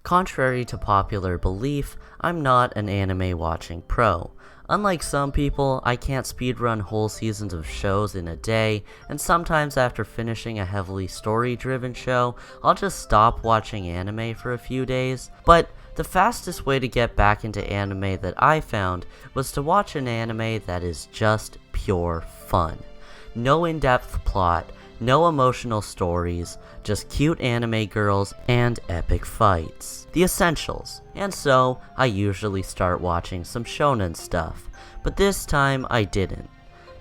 Contrary to popular belief, I'm not an anime watching pro. Unlike some people, I can't speedrun whole seasons of shows in a day, and sometimes after finishing a heavily story-driven show, I'll just stop watching anime for a few days. But the fastest way to get back into anime that I found was to watch an anime that is just pure fun. No in-depth plot, no emotional stories, just cute anime girls and epic fights. The essentials. And so, I usually start watching some shonen stuff. But this time, I didn't.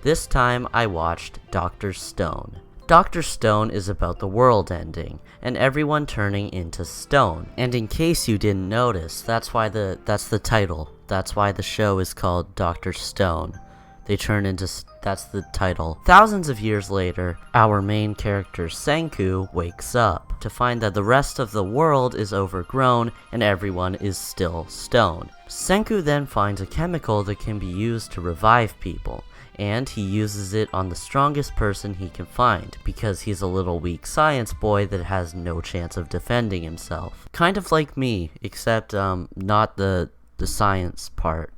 This time, I watched Dr. Stone. Dr. Stone is about the world ending, and everyone turning into stone. And in case you didn't notice, that's the title. That's why the show is called Dr. Stone. They turn into... that's the title. Thousands of years later, our main character Senku wakes up to find that the rest of the world is overgrown and everyone is still stone. Senku then finds a chemical that can be used to revive people, and he uses it on the strongest person he can find, because he's a little weak science boy that has no chance of defending himself. Kind of like me, except not the science part.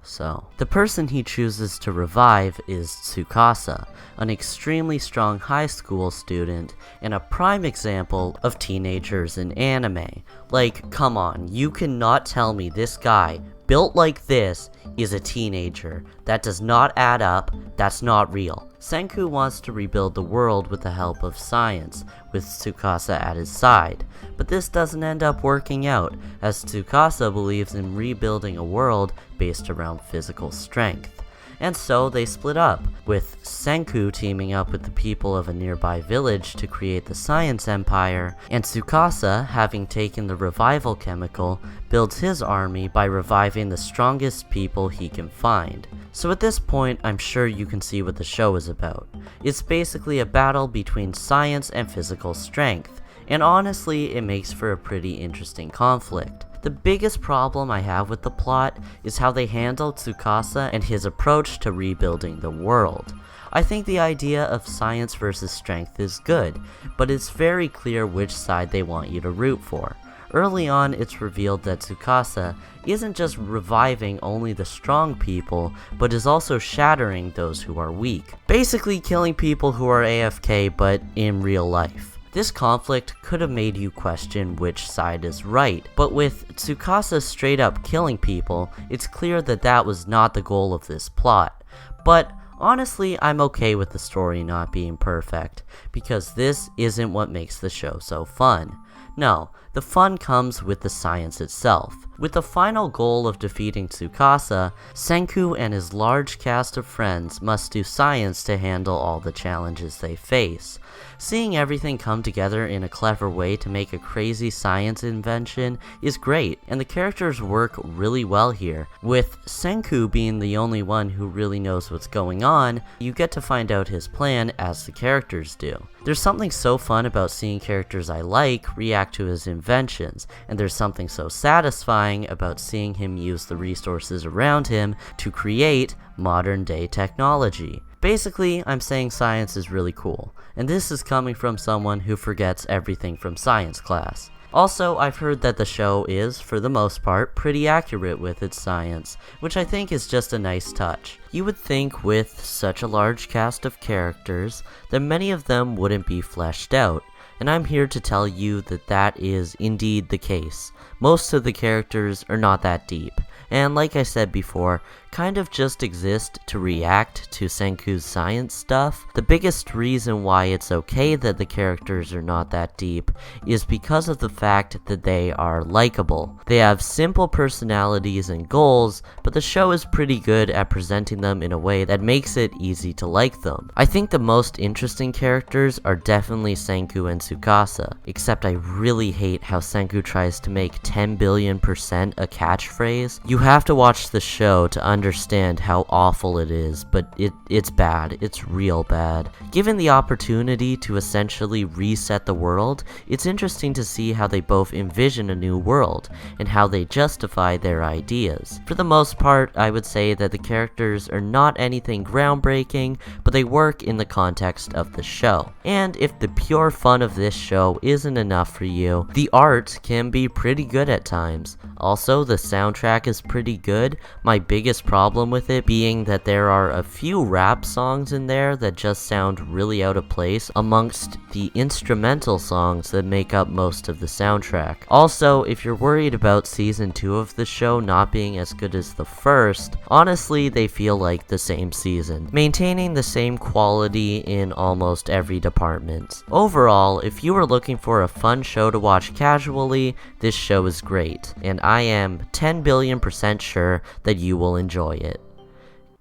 So, the person he chooses to revive is Tsukasa, an extremely strong high school student and a prime example of teenagers in anime. Like, come on, you cannot tell me this guy, built like this, is a teenager. That does not add up, that's not real. Senku wants to rebuild the world with the help of science, with Tsukasa at his side. But this doesn't end up working out, as Tsukasa believes in rebuilding a world based around physical strength. And so they split up, with Senku teaming up with the people of a nearby village to create the Science Empire, and Tsukasa, having taken the revival chemical, builds his army by reviving the strongest people he can find. So at this point, I'm sure you can see what the show is about. It's basically a battle between science and physical strength, and honestly, it makes for a pretty interesting conflict. The biggest problem I have with the plot is how they handle Tsukasa and his approach to rebuilding the world. I think the idea of science versus strength is good, but it's very clear which side they want you to root for. Early on, it's revealed that Tsukasa isn't just reviving only the strong people, but is also shattering those who are weak. Basically killing people who are AFK, but in real life. This conflict could have made you question which side is right, but with Tsukasa straight up killing people, it's clear that that was not the goal of this plot. But honestly, I'm okay with the story not being perfect, because this isn't what makes the show so fun. No, the fun comes with the science itself. With the final goal of defeating Tsukasa, Senku and his large cast of friends must do science to handle all the challenges they face. Seeing everything come together in a clever way to make a crazy science invention is great, and the characters work really well here. With Senku being the only one who really knows what's going on, you get to find out his plan as the characters do. There's something so fun about seeing characters I like react to his inventions, and there's something so satisfying about seeing him use the resources around him to create modern day technology. Basically, I'm saying science is really cool, and this is coming from someone who forgets everything from science class. Also, I've heard that the show is, for the most part, pretty accurate with its science, which I think is just a nice touch. You would think with such a large cast of characters that many of them wouldn't be fleshed out, and I'm here to tell you that that is indeed the case. Most of the characters are not that deep, and like I said before, kind of just exist to react to Senku's science stuff. The biggest reason why it's okay that the characters are not that deep is because of the fact that they are likable. They have simple personalities and goals, but the show is pretty good at presenting them in a way that makes it easy to like them. I think the most interesting characters are definitely Senku and Tsukasa, except I really hate how Senku tries to make 10 billion% a catchphrase. You have to watch the show to understand how awful it is, but it's bad. It's real bad. Given the opportunity to essentially reset the world, it's interesting to see how they both envision a new world, and how they justify their ideas. For the most part, I would say that the characters are not anything groundbreaking, but they work in the context of the show. And if the pure fun of this show isn't enough for you, the art can be pretty good at times. Also, the soundtrack is pretty good, my biggest problem with it being that there are a few rap songs in there that just sound really out of place amongst the instrumental songs that make up most of the soundtrack. Also, if you're worried about season 2 of the show not being as good as the first, honestly they feel like the same season, maintaining the same quality in almost every department. Overall, if you are looking for a fun show to watch casually, this show is great, and I am 10 billion% sure that you will enjoy it.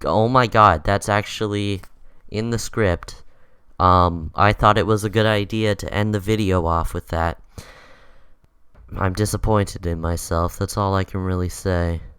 Oh my god, that's actually in the script. I thought it was a good idea to end the video off with that. I'm disappointed in myself, that's all I can really say.